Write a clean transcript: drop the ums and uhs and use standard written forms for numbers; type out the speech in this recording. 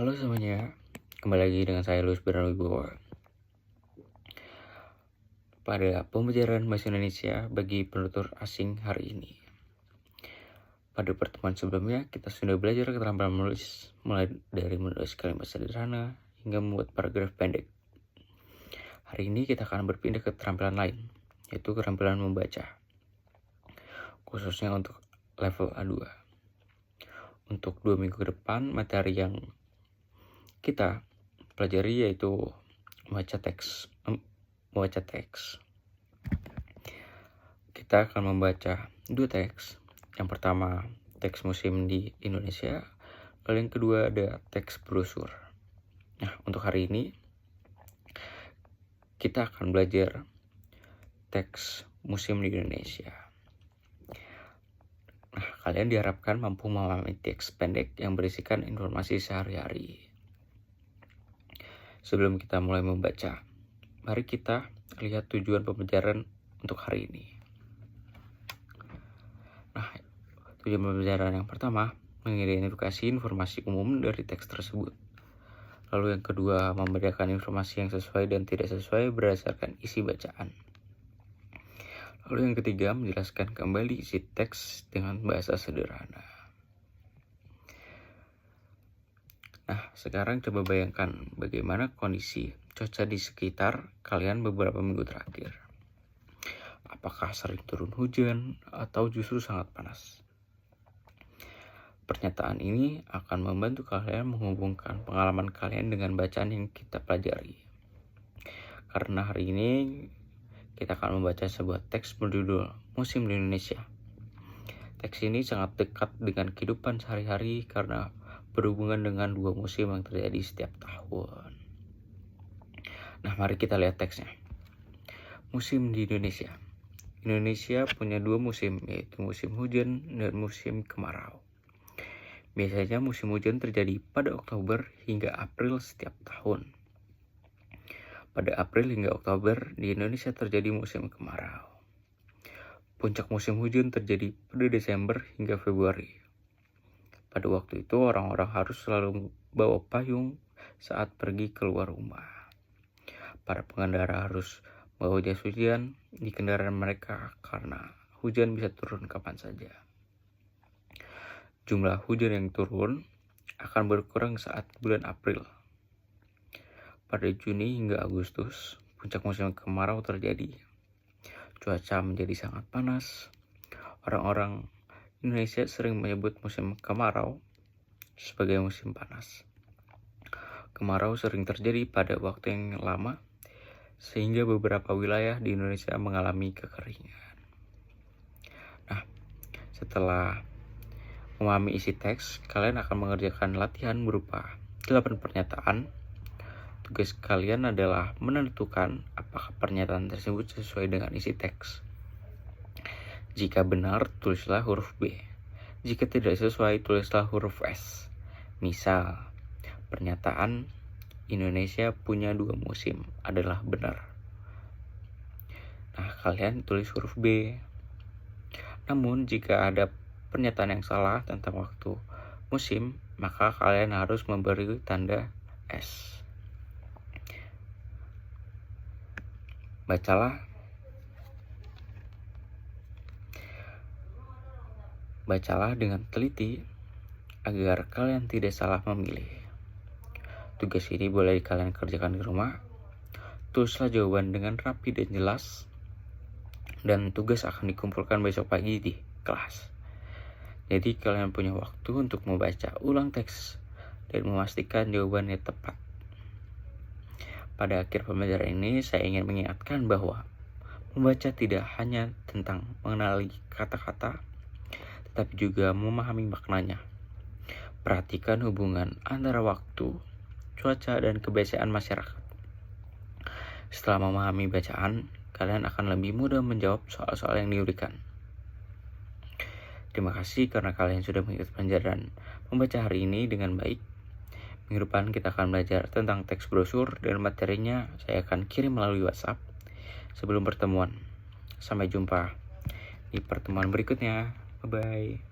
Halo semuanya, kembali lagi dengan saya Luis Bernawibowo. Pada pembelajaran bahasa Indonesia bagi penutur asing hari ini. Pada pertemuan sebelumnya, kita sudah belajar keterampilan menulis, mulai dari menulis kalimat sederhana hingga membuat paragraf pendek. Hari ini kita akan berpindah ke keterampilan lain, yaitu keterampilan membaca, khususnya untuk level A2. Untuk 2 minggu ke depan, materi yang kita pelajari yaitu membaca teks. Kita akan membaca 2 teks. Yang pertama, teks musim di Indonesia. Lalu yang kedua ada teks brosur. Nah, untuk hari ini kita akan belajar teks musim di Indonesia. Nah, kalian diharapkan mampu memahami teks pendek yang berisikan informasi sehari-hari. Sebelum kita mulai membaca, mari kita lihat tujuan pembelajaran untuk hari ini. Nah, tujuan pembelajaran yang pertama, mengidentifikasi informasi umum dari teks tersebut. Lalu yang kedua, membedakan informasi yang sesuai dan tidak sesuai berdasarkan isi bacaan. Lalu yang ketiga, menjelaskan kembali isi teks dengan bahasa sederhana. Nah, sekarang coba bayangkan bagaimana kondisi cuaca di sekitar kalian beberapa minggu terakhir. Apakah sering turun hujan atau justru sangat panas? Pernyataan ini akan membantu kalian menghubungkan pengalaman kalian dengan bacaan yang kita pelajari. Karena hari ini kita akan membaca sebuah teks berjudul Musim di Indonesia. Teks ini sangat dekat dengan kehidupan sehari-hari karena berhubungan dengan 2 musim yang terjadi setiap tahun. Nah, mari kita lihat teksnya. Musim di Indonesia. Indonesia punya 2 musim, yaitu musim hujan dan musim kemarau. Biasanya musim hujan terjadi pada Oktober hingga April setiap tahun. Pada April hingga Oktober di Indonesia terjadi musim kemarau. Puncak musim hujan terjadi pada Desember hingga Februari. Pada waktu itu orang-orang harus selalu bawa payung saat pergi keluar rumah. Para pengendara harus bawa jas hujan di kendaraan mereka karena hujan bisa turun kapan saja. Jumlah hujan yang turun akan berkurang saat bulan April. Pada Juni hingga Agustus, puncak musim kemarau terjadi. Cuaca menjadi sangat panas. Orang-orang Indonesia sering menyebut musim kemarau sebagai musim panas. Kemarau sering terjadi pada waktu yang lama, sehingga beberapa wilayah di Indonesia mengalami kekeringan. Nah, setelah memahami isi teks, kalian akan mengerjakan latihan berupa 8 pernyataan. Tugas kalian adalah menentukan apakah pernyataan tersebut sesuai dengan isi teks. Jika benar, tulislah huruf B. Jika tidak sesuai, tulislah huruf S. Misal, pernyataan Indonesia punya 2 musim adalah benar. Nah, kalian tulis huruf B. Namun, jika ada pernyataan yang salah tentang waktu musim, maka kalian harus memberi tanda S. Bacalah dengan teliti agar kalian tidak salah memilih. Tugas ini boleh kalian kerjakan di rumah. Tulislah jawaban dengan rapi dan jelas. Dan tugas akan dikumpulkan besok pagi di kelas. Jadi kalian punya waktu untuk membaca ulang teks dan memastikan jawabannya tepat. Pada akhir pembelajaran ini, saya ingin mengingatkan bahwa membaca tidak hanya tentang mengenali kata-kata, tetapi juga memahami maknanya. Perhatikan hubungan antara waktu, cuaca, dan kebiasaan masyarakat. Setelah memahami bacaan, kalian akan lebih mudah menjawab soal-soal yang diberikan. Terima kasih karena kalian sudah mengikuti pelajaran membaca hari ini dengan baik. Minggu depan kita akan belajar tentang teks brosur dan materinya saya akan kirim melalui WhatsApp sebelum pertemuan. Sampai jumpa di pertemuan berikutnya. Bye-bye.